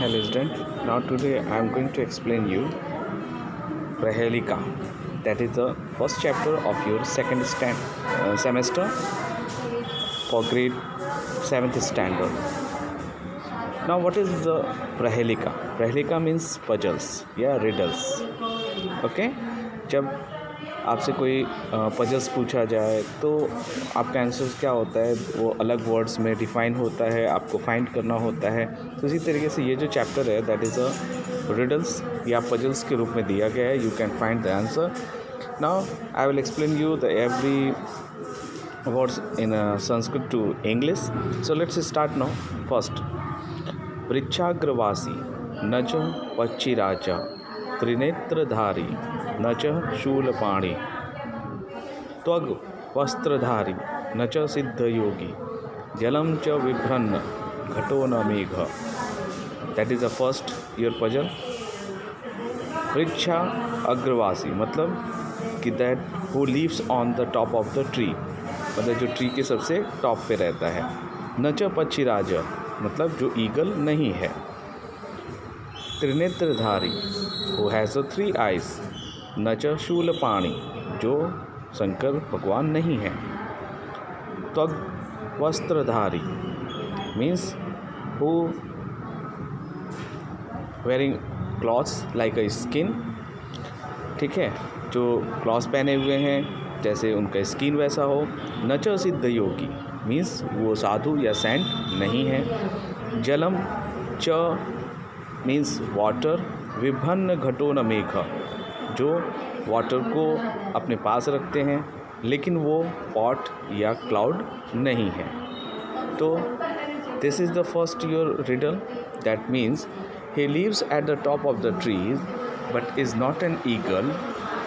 hello student. Now today I am going to explain you Prahelika. That is the first chapter of your second semester for grade 7th standard. Now what is the Prahelika? Prahelika means puzzles या riddles. Okay? जब आपसे कोई puzzles पूछा जाए तो आपका answer क्या होता है, वो अलग वर्ड्स में डिफाइन होता है, आपको फाइंड करना होता है. तो इसी तरीके से ये जो चैप्टर है दैट इज़ अ रिडल्स या पजल्स के रूप में दिया गया है. You can find the answer. Now I will explain you the every words in Sanskrit to English. So let's start now. First, वृक्षाग्रवासी न च पक्षिराजा त्रिनेत्रधारी न च शूलपाणी त्वग वस्त्रधारी न च सिद्धयोगी जलम च विभ्रन्न घटो न मेघ. That is the first your puzzle. वृक्षा अग्रवासी मतलब कि that who lives on the top of the tree, मतलब जो ट्री के सबसे टॉप पे रहता है. न च पक्षीराज मतलब जो ईगल नहीं है. त्रिनेत्रधारी हु हैज़ 3 eyes. न च शूलपाणी जो शंकर भगवान नहीं है. त्वग वस्त्रधारी means who wearing clothes like a skin. ठीक है, जो क्लॉथ्स पहने हुए हैं जैसे उनका स्किन वैसा हो. न च सिद्ध योगी मीन्स वो साधु या सेंट नहीं है. जलम च मीन्स वाटर. विभन्न घटो न मेघ जो वाटर को अपने पास रखते हैं लेकिन वो पॉट या क्लाउड नहीं है. तो this is the first your riddle. That means he lives at the top of the trees but is not an eagle,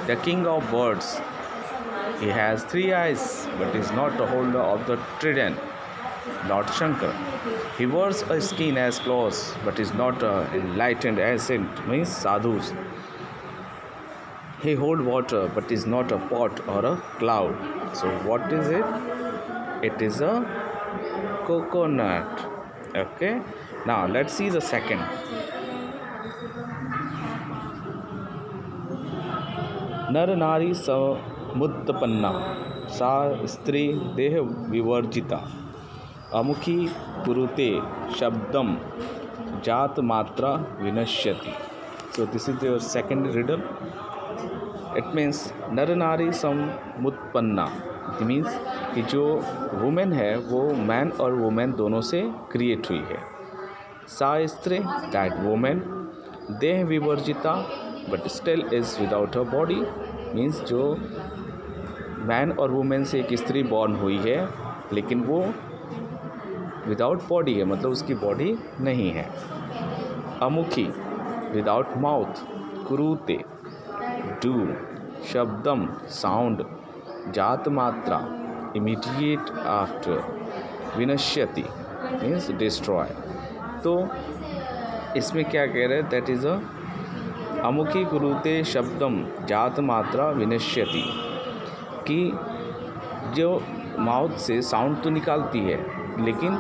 the king of birds. He has 3 eyes but is not the holder of the trident, Lord Shankar. He wears a skin as clothes but is not enlightened as saint, means sadhus. He holds water but is not a pot or a cloud. So what is it? It is a coconut. Okay. Now let's see the second. नर नारी समुत्पन्ना सा स्त्री देह विवर्जिता अमुखी कुरुते शब्दम जात मात्रा विनश्यति. So this is your second riddle. It means नर नारी समुत्पन्ना मीन्स कि जो वुमेन है वो मैन और वुमेन दोनों से क्रिएट हुई है. सा स्त्री दैट वुमेन. देह विवर्जिता but still is without a body means जो मैन और वुमेन से एक स्त्री बॉर्न हुई है लेकिन वो विदाउट बॉडी है, मतलब उसकी बॉडी नहीं है. अमुखी विदाउट माउथ. कुरुते डू. शब्दम साउंड. जात मात्रा इमीडिएट आफ्टर. विनश्यति मीन्स डिस्ट्रॉय. तो इसमें क्या कह रहे हैं? दैट इज़ अ अमुखी कुरुते शब्दम जात मात्रा विनश्यति कि जो माउथ से साउंड तो निकालती है लेकिन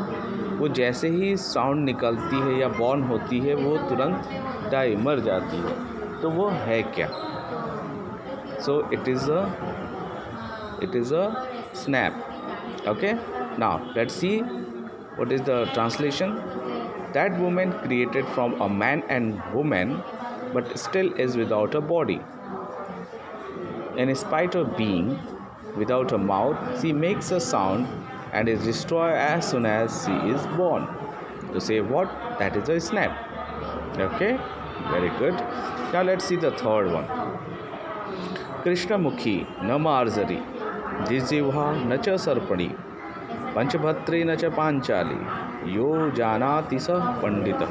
वो जैसे ही साउंड निकलती है या बॉर्न होती है वो तुरंत डाई मर जाती है. तो वो है क्या? So it is a snap. Okay. Now let's see what is the translation. That women created from a man and women but still is without a body. In spite of being without a mouth, she makes a sound and is destroyed as soon as she is born. To say what? That is a snap. Okay? Very good. Now let's see the third one. Krishnamukhi na marzari jijivha na cha sarpani panchbhatri na cha panchali yo janati sa panditah.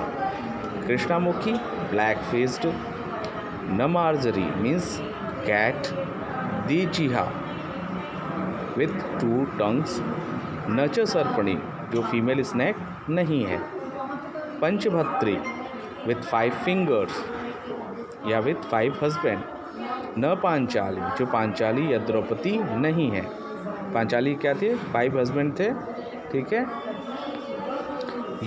Krishnamukhi black faced. Namarjari means cat. Dijiha with 2 tongues. Nacha sarpani जो female snack नहीं है. पंचभत्री with 5 fingers या with 5 husband. न पांचाली जो पांचाली या द्रौपदी नहीं है. पांचाली क्या थे? 5 हस्बैंड थे. ठीक है.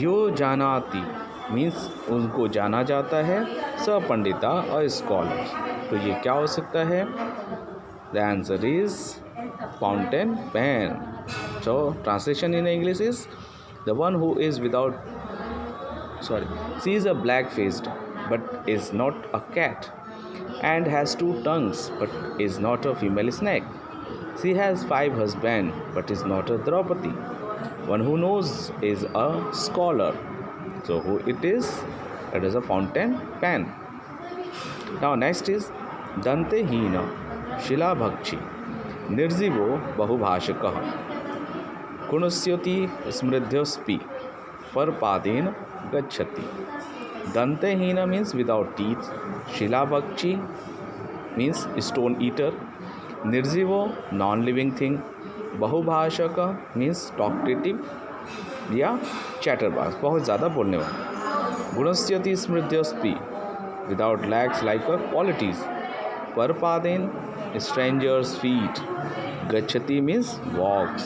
यो जानाति मीन्स उनको जाना जाता है, स पंडिता और स्कॉलर। तो ये क्या हो सकता है? The answer is fountain pen. So translation in English is the one who is without she is a black faced but is not a cat, and has 2 tongues but is not a female snake. She has 5 husbands but is not a Draupadi. One who knows is a scholar. So who it is? It is a fountain pen. Now next is Dante Hina Shila Bhakshi Nirjivo Bahubhashakah Kunusyoti Smridhyospi Parpadena Gachati. Dantehina means without teeth. Shilabhakshi means stone eater. Nirjivo non-living thing. Bahubhashaka means talkative या chatterbox, बहुत ज़्यादा बोलने वाला. Gunasyati smridyaspi without legs like a qualities. Parpaden stranger's feet. Gachati means walks.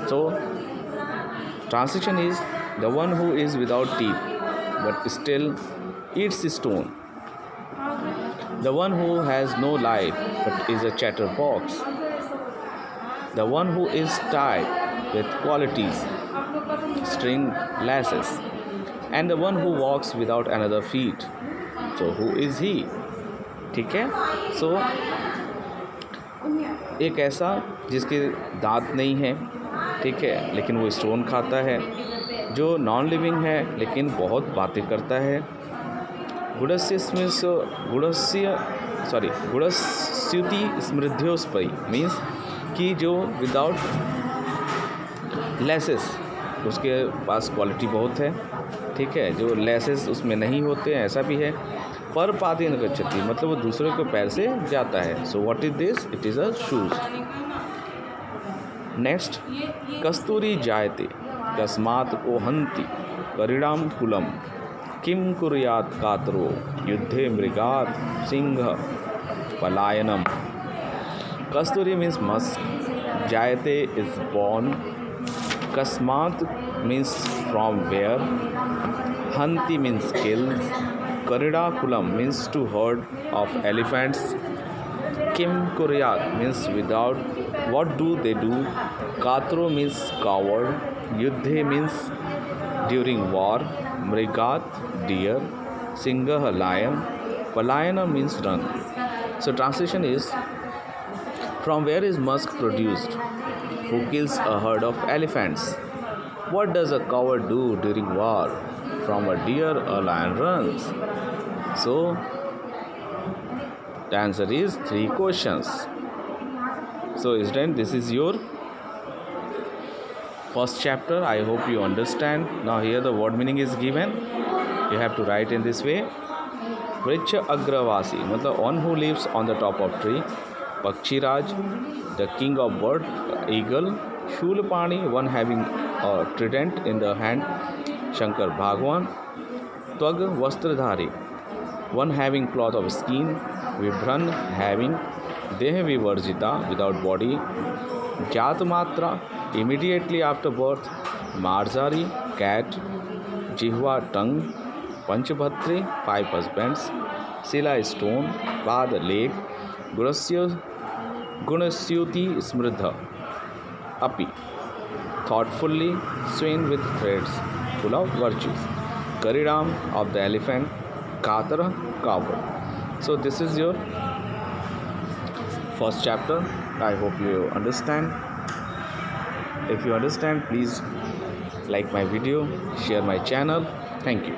So translation is the one who is without teeth but still eats stone. The one who has no life but is a chatterbox. The one who is tied with qualities, string lasses. And the one who walks without another feet. So who is he? ठीक है. So एक ऐसा जिसके दांत नहीं है, ठीक है, लेकिन वो स्टोन खाता है, जो नॉन लिविंग है लेकिन बहुत बातें करता है. गुणस्युति स्मृद्योस्पई मीन्स कि जो विदाउट लेसेस, उसके पास क्वालिटी बहुत है, ठीक है, जो लेसेस उसमें नहीं होते हैं ऐसा भी है. पर पादेन गच्छति मतलब वो दूसरे के पैर से जाता है. So what is this? It is a shoes. Next कस्तूरी जायते कस्मात् को हंति करिणाम कुलम किम कुर्यात् कातरो युद्धे मृगात् सिंह पलायनम. कस्तूरी मीन्स मस्क. जायते इज बॉर्न. कस्मात् मीन्स फ्रॉम वेयर. हंति means kills. Karidakulam means to herd of elephants. Kim Kuryat means without. What do they do? Katro means coward. Yuddhe means during war. Mrigat deer. Singha lion. Palayana means run. So translation is, from where is musk produced? Who kills a herd of elephants? What does a coward do during war? From a deer a lion runs. So the answer is 3 questions. So student, this is your first chapter. I hope you understand. Now here the word meaning is given. You have to write in this way. Vriksha Agravasi मतलब one who lives on the top of tree. Pakshiraj, the king of bird, eagle. Shulpani, one having a trident in the hand. Shankar Bhagwan. Twag Vastradhari, one having cloth of skin. Vibhran, having. Deha Vivarjita, without body. Jatmatra, immediately after birth. Marzari, cat. Jihva, tongue. Panchabhatri, 5 husbands. Sila, stone. Pad, leg. Gunasyuti Smridha, Api, thoughtfully, swing with threads, full of virtues. Karidam of the elephant. Katara, coward. So this is your first chapter. I hope you understand. If you understand, please like my video, share my channel. Thank you.